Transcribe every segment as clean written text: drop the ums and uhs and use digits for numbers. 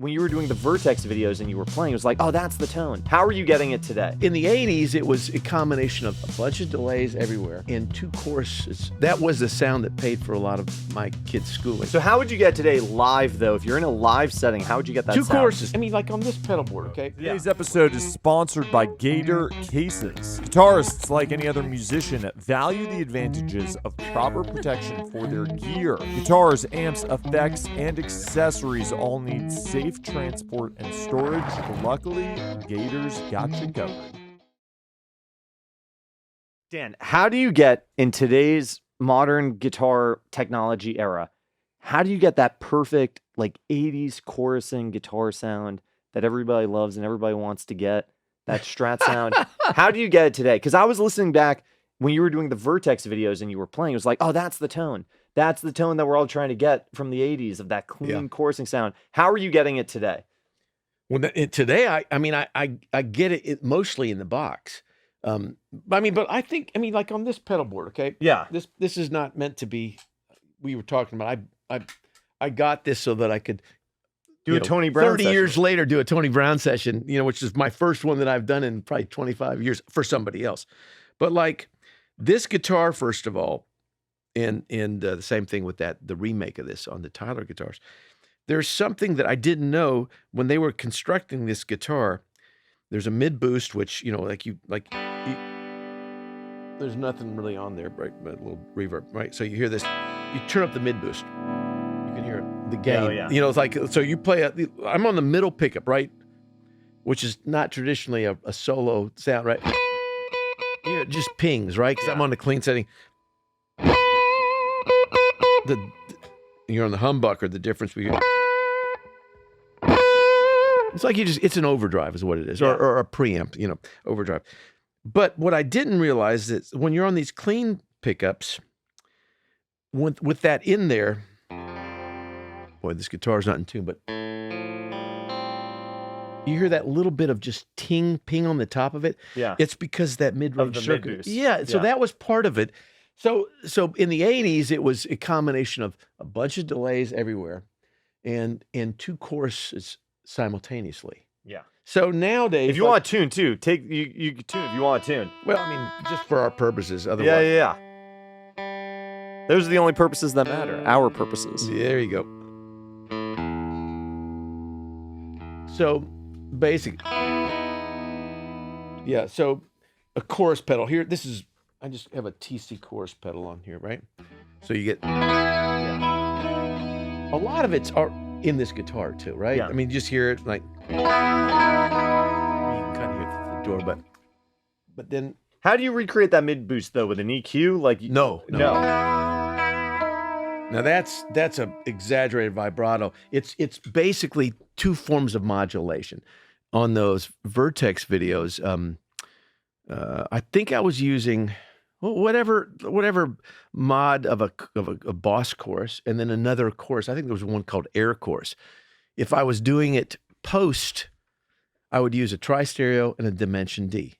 when you were doing the Vertex videos and you were playing, it was like, oh, that's the tone. How are you getting it today? In the 80s, it was a combination of a bunch of delays everywhere and two choruses. That was the sound that paid for a lot of my kids' schooling. So how would you get today live, though? If you're in a live setting, how would you get that two sound? choruses. I mean, like on this pedal board, okay? Today's episode is sponsored by Gator Cases. Guitarists, like any other musician, value the advantages of proper protection for their gear. Guitars, amps, effects, and accessories all need safe transport and storage. Luckily, Gator's got you covered. Dan, how do you get, in today's modern guitar technology era, how do you get that perfect, like, 80s chorusing guitar sound that everybody loves and everybody wants to get, that Strat sound? How do you get it today? Because I was listening back when you were doing the Vertex videos and you were playing, it was like, oh, that's the tone. That's the tone that we're all trying to get from the 80s, of that clean chorusing sound. How are you getting it today? Well, today, I get it mostly in the box. But I think, like on this pedal board, okay? Yeah. This is not meant to be, we were talking about, I got this so that I could do a Tony Brown 30 session. years later, do a Tony Brown session, which is my first one that I've done in probably 25 years for somebody else. But like this guitar, first of all, and the same thing with the remake of this on the Tyler guitars, there's something that I didn't know when they were constructing this guitar. There's a mid boost, which, there's nothing really on there, right? But a little reverb, right? So you hear this, you turn up the mid boost, you can hear the gain. Oh, yeah. It's like, so you play, I'm on the middle pickup, right? Which is not traditionally a solo sound, right? It just pings, right? Because I'm on the clean setting. You're on the humbucker, the difference between. It's like it's an overdrive is what it is, or a preamp, overdrive. But what I didn't realize is when you're on these clean pickups, with that in there, boy, this guitar's not in tune, but you hear that little bit of just ting, ping on the top of it. Yeah. It's because that mid-range circuit. mid-boost. Yeah, so that was part of it. So in the 80s, it was a combination of a bunch of delays everywhere and two choruses simultaneously. Yeah. So nowadays, If you want a tune, too, you can tune if you want a tune. well, just for our purposes, otherwise. Yeah. Those are the only purposes that matter. Our purposes. There you go. So basic. Yeah, so a chorus pedal here. I just have a TC chorus pedal on here, right? So you get a lot of it's in this guitar too, right? Yeah. Just hear it like you can kind of hear the door, but then How do you recreate that mid boost though with an EQ? Like no. Now that's a exaggerated vibrato. It's basically two forms of modulation. On those Vertex videos, I think I was using whatever mod of a boss chorus, and then another chorus. I think there was one called air chorus. If I was doing it post, I would use a tri-stereo and a Dimension D.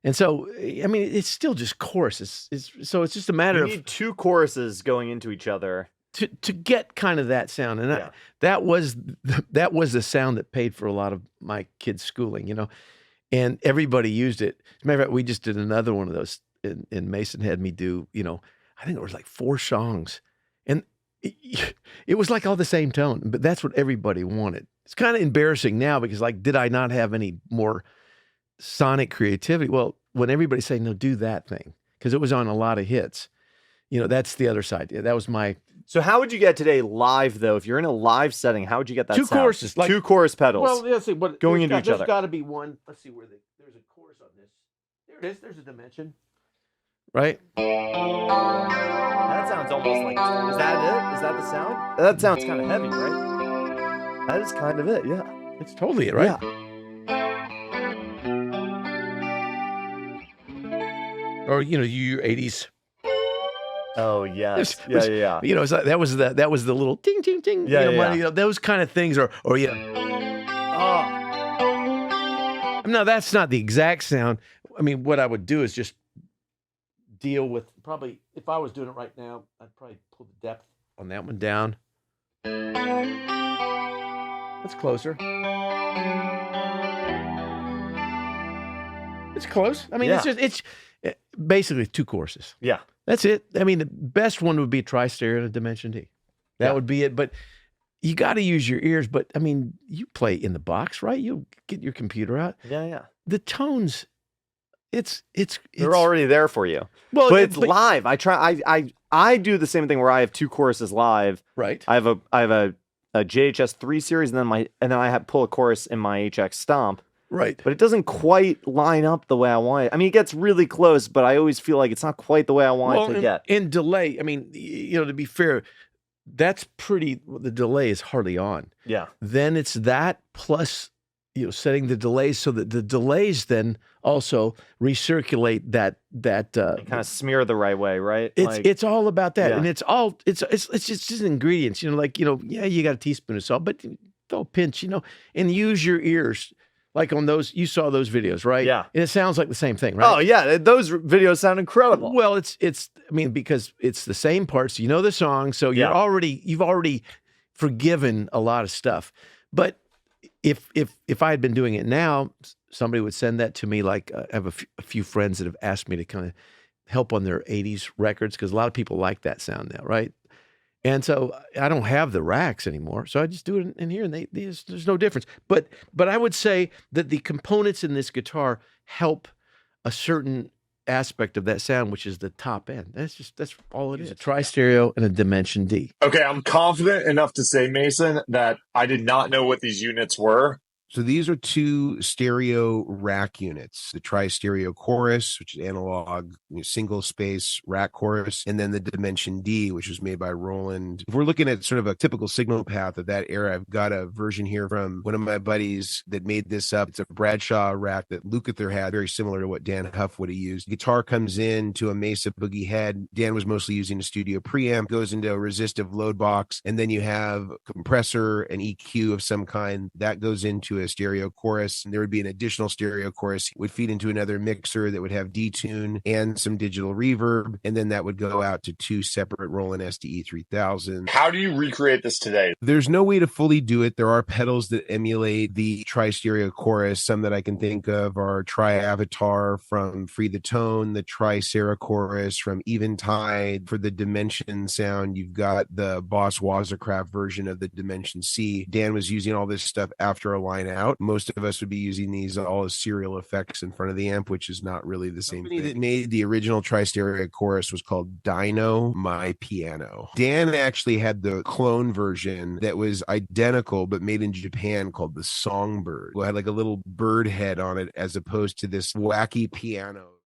And so, it's still just chorus. So it's just a matter You need two choruses going into each other to get kind of that sound. And that was the sound that paid for a lot of my kids' schooling, and everybody used it. As a matter of fact, we just did another one of those, and Mason had me do, I think it was like 4 songs, and it was like all the same tone, but that's what everybody wanted. It's kind of embarrassing now because, like, did I not have any more sonic creativity? Well, when everybody's saying, no, do that thing, because it was on a lot of hits, that's the other side. That was my. So how would you get today live, though? If you're in a live setting, how would you get that two sound? choruses, like two chorus pedals. Well, let's see what going into each other. There's got to be one. Let's see there's a chorus on this. There it is. There's a dimension. Right. That sounds almost like. Is that it? Is that the sound? That sounds kind of heavy, right? That is kind of it. Yeah. It's totally it, right? Yeah. Or your 80s. Oh yes. Yeah. It's like, that was the little ting ting ting. Those kind of things, or Oh. No, that's not the exact sound. What I would do is just deal with, probably, if I was doing it right now, I'd probably pull the depth on that one down. That's closer. It's close. I mean, Yeah. it's basically 2 choruses. Yeah. That's it. I mean, the best one would be tri-stereo and a Dimension D. That would be it. But you got to use your ears. But I mean, you play in the box, right? You get your computer out. Yeah, yeah. The tones, it's They're already there for you. well, But it's live. I do the same thing where I have 2 choruses live. right. I have a JHS 3 series, and then I pull a chorus in my HX Stomp. Right. But it doesn't quite line up the way I want it. I mean, it gets really close, but I always feel like it's not quite the way I want it to get. In delay, I mean, to be fair, that's pretty. The delay is hardly on. Yeah. Then it's that plus, setting the delays so that the delays then also recirculate that Kind of smear the right way, right? It's all about that, Yeah. and it's just ingredients. You got a teaspoon of salt, but throw a pinch, and use your ears. Like on those, you saw those videos, right? Yeah. And it sounds like the same thing, right? Oh yeah, those videos sound incredible. Well, because it's the same parts. You know the song, so you've already forgiven a lot of stuff. But if I had been doing it now, somebody would send that to me. Like I have a few friends that have asked me to kind of help on their '80s records because a lot of people like that sound now, right? And so I don't have the racks anymore, so I just do it in here, and there's no difference. But I would say that the components in this guitar help a certain aspect of that sound, which is the top end. That's all it is. A tri-stereo and a Dimension D. Okay, I'm confident enough to say, Mason, that I did not know what these units were. So these are 2 stereo rack units, the tri-stereo chorus, which is analog, single space rack chorus, and then the Dimension D, which was made by Roland. If we're looking at sort of a typical signal path of that era, I've got a version here from one of my buddies that made this up. It's a Bradshaw rack that Lukather had, very similar to what Dan Huff would have used. Guitar comes in to a Mesa Boogie head. Dan was mostly using a studio preamp, goes into a resistive load box, and then you have compressor and EQ of some kind. That goes into a stereo chorus, and there would be an additional stereo chorus, would feed into another mixer that would have detune and some digital reverb, and then that would go out to 2 separate Roland SDE 3000. How do you recreate this today? There's no way to fully do it. There are pedals that emulate the tri-stereo chorus. Some that I can think of are Tri-Avatar from Free the Tone, the Tri-Sarah chorus from Eventide. For the Dimension sound, you've got the Boss Wazacraft version of the Dimension C. Dan was using all this stuff after a line out. Most of us would be using these all as serial effects in front of the amp, which is not really the same thing. That made the original tri-stereo chorus was called Dino My Piano. Dan actually had the clone version that was identical but made in Japan called the Songbird. It had like a little bird head on it as opposed to this wacky piano.